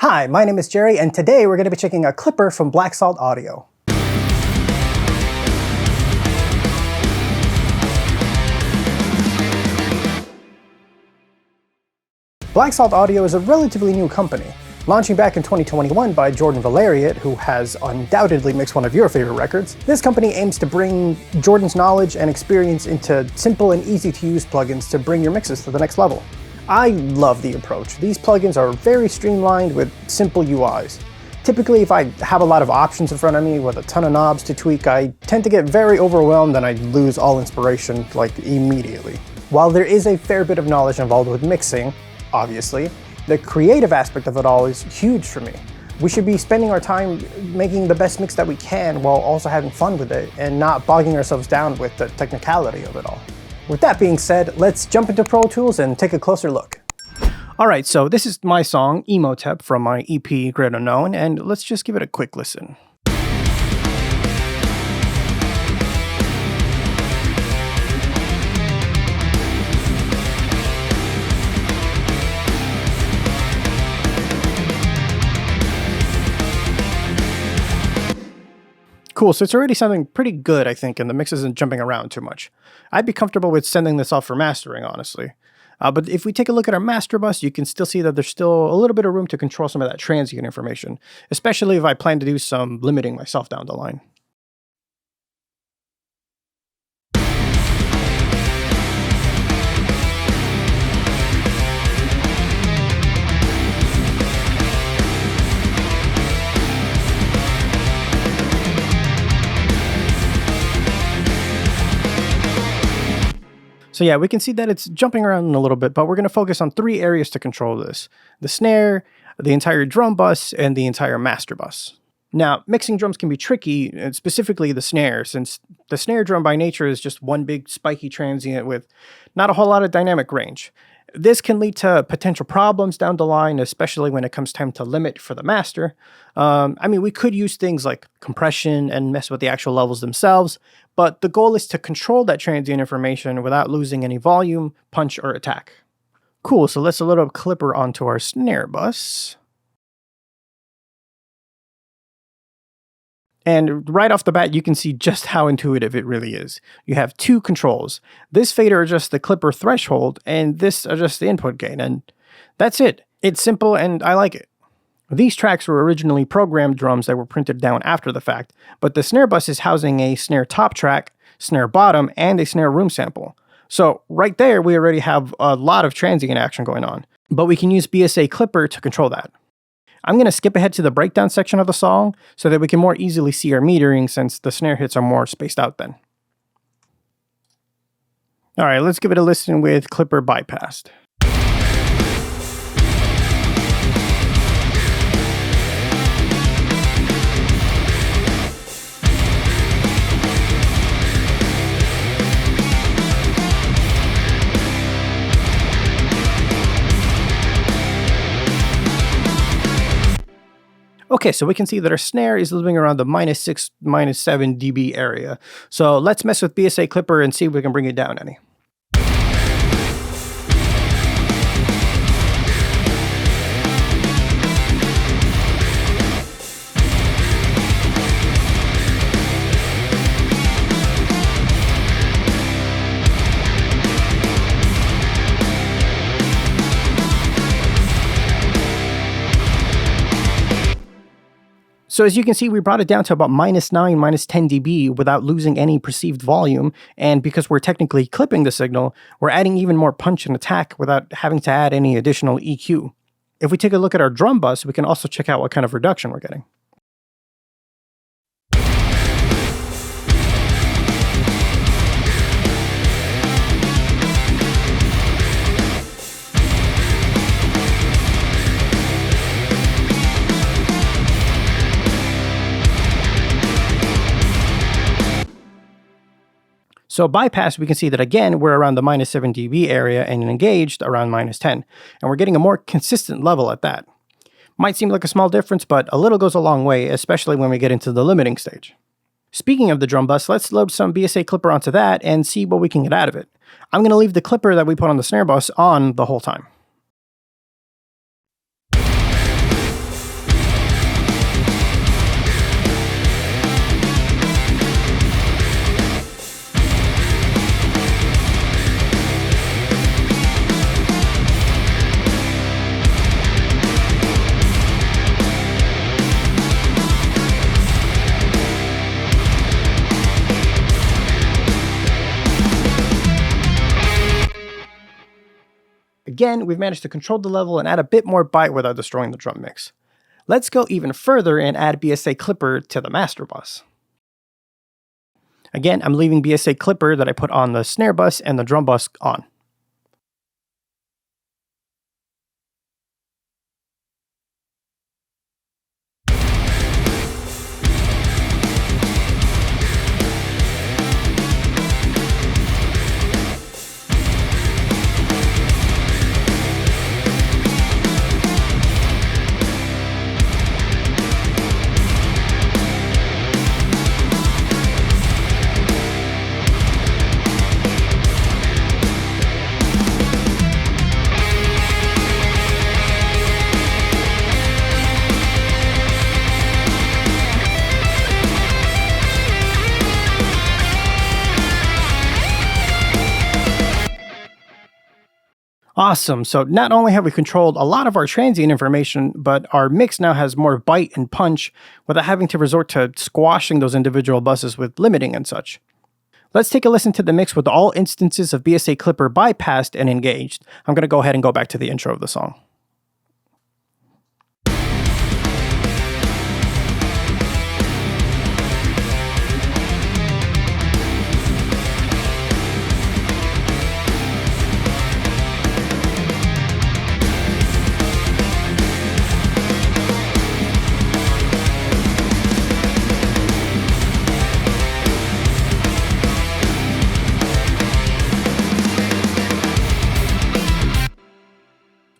Hi, my name is Gerry, and today we're going to be checking a clipper from Black Salt Audio. Black Salt Audio is a relatively new company. Launching back in 2021 by Jordan Valeriot, who has undoubtedly mixed one of your favorite records, this company aims to bring Jordan's knowledge and experience into simple and easy-to-use plugins to bring your mixes to the next level. I love the approach. These plugins are very streamlined with simple UIs. Typically, if I have a lot of options in front of me with a ton of knobs to tweak, I tend to get very overwhelmed and I lose all inspiration, like, immediately. While there is a fair bit of knowledge involved with mixing, obviously, the creative aspect of it all is huge for me. We should be spending our time making the best mix that we can while also having fun with it and not bogging ourselves down with the technicality of it all. With that being said, let's jump into Pro Tools and take a closer look. Alright, so this is my song, Emotep, from my EP, Great Unknown, and let's just give it a quick listen. Cool, so it's already sounding pretty good, I think, and the mix isn't jumping around too much. I'd be comfortable with sending this off for mastering, honestly. But if we take a look at our master bus, you can still see that there's still a little bit of room to control some of that transient information, especially if I plan to do some limiting myself down the line. So yeah, we can see that it's jumping around a little bit, but we're going to focus on three areas to control this: the snare, the entire drum bus, and the entire master bus. Now, mixing drums can be tricky, and specifically the snare, since the snare drum by nature is just one big spiky transient with not a whole lot of dynamic range. This can lead to potential problems down the line, especially when it comes time to limit for the master. We could use things like compression and mess with the actual levels themselves, but the goal is to control that transient information without losing any volume, punch, or attack. Cool, so let's load up Clipper onto our snare bus. And right off the bat, you can see just how intuitive it really is. You have two controls. This fader adjusts the clipper threshold, and this adjusts the input gain, and that's it. It's simple, and I like it. These tracks were originally programmed drums that were printed down after the fact, but the snare bus is housing a snare top track, snare bottom, and a snare room sample. So right there, we already have a lot of transient action going on, but we can use BSA Clipper to control that. I'm going to skip ahead to the breakdown section of the song so that we can more easily see our metering since the snare hits are more spaced out then. Alright, let's give it a listen with Clipper bypassed. Okay, so we can see that our snare is living around the -6, -7 dB area. So let's mess with BSA Clipper and see if we can bring it down any. So as you can see, we brought it down to about -9, -10 dB without losing any perceived volume. And because we're technically clipping the signal, we're adding even more punch and attack without having to add any additional EQ. If we take a look at our drum bus, we can also check out what kind of reduction we're getting. So bypass, we can see that again, we're around the -7 dB area and engaged around -10. And we're getting a more consistent level at that. Might seem like a small difference, but a little goes a long way, especially when we get into the limiting stage. Speaking of the drum bus, let's load some BSA Clipper onto that and see what we can get out of it. I'm going to leave the clipper that we put on the snare bus on the whole time. again, we've managed to control the level and add a bit more bite without destroying the drum mix. Let's go even further and add BSA Clipper to the master bus. Again, I'm leaving BSA Clipper that I put on the snare bus and the drum bus on. Awesome, so not only have we controlled a lot of our transient information, but our mix now has more bite and punch without having to resort to squashing those individual buses with limiting and such. Let's take a listen to the mix with all instances of BSA Clipper bypassed and engaged. I'm going to go ahead and go back to the intro of the song.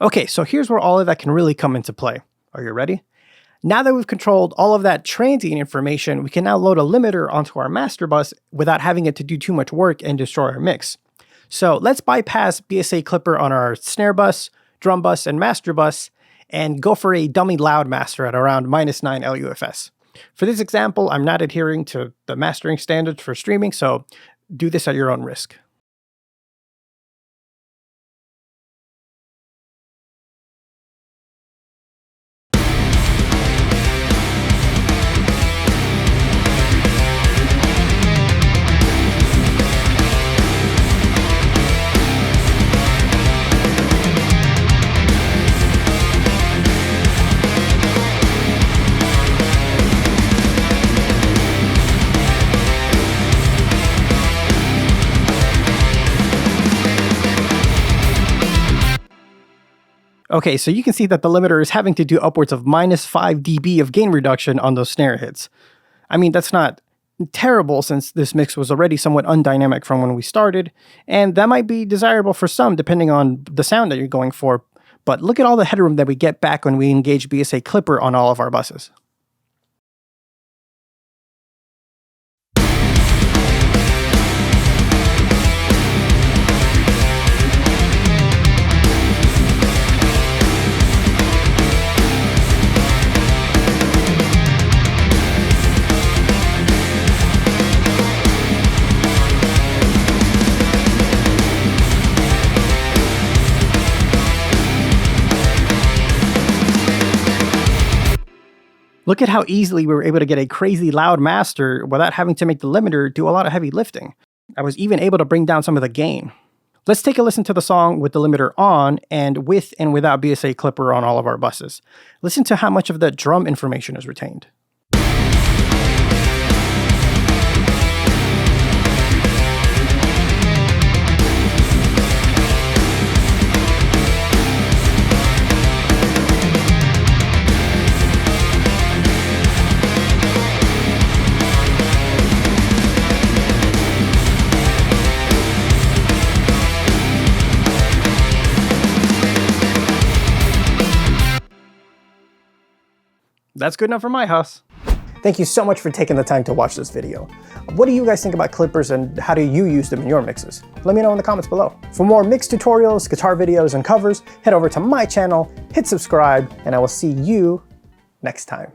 Okay, so here's where all of that can really come into play. Are you ready? Now that we've controlled all of that transient information, we can now load a limiter onto our master bus without having it to do too much work and destroy our mix. So let's bypass BSA Clipper on our snare bus, drum bus, and master bus, and go for a dummy loud master at around -9 LUFS. For this example, I'm not adhering to the mastering standards for streaming, so do this at your own risk. Okay, so you can see that the limiter is having to do upwards of -5 dB of gain reduction on those snare hits. I mean, that's not terrible since this mix was already somewhat undynamic from when we started, and that might be desirable for some depending on the sound that you're going for, but look at all the headroom that we get back when we engage BSA Clipper on all of our buses. Look at how easily we were able to get a crazy loud master without having to make the limiter do a lot of heavy lifting. I was even able to bring down some of the gain. Let's take a listen to the song with the limiter on and with and without BSA Clipper on all of our buses. Listen to how much of the drum information is retained. That's good enough for my house. Thank you so much for taking the time to watch this video. What do you guys think about clippers and how do you use them in your mixes? Let me know in the comments below. For more mix tutorials, guitar videos, and covers, head over to my channel, hit subscribe, and I will see you next time.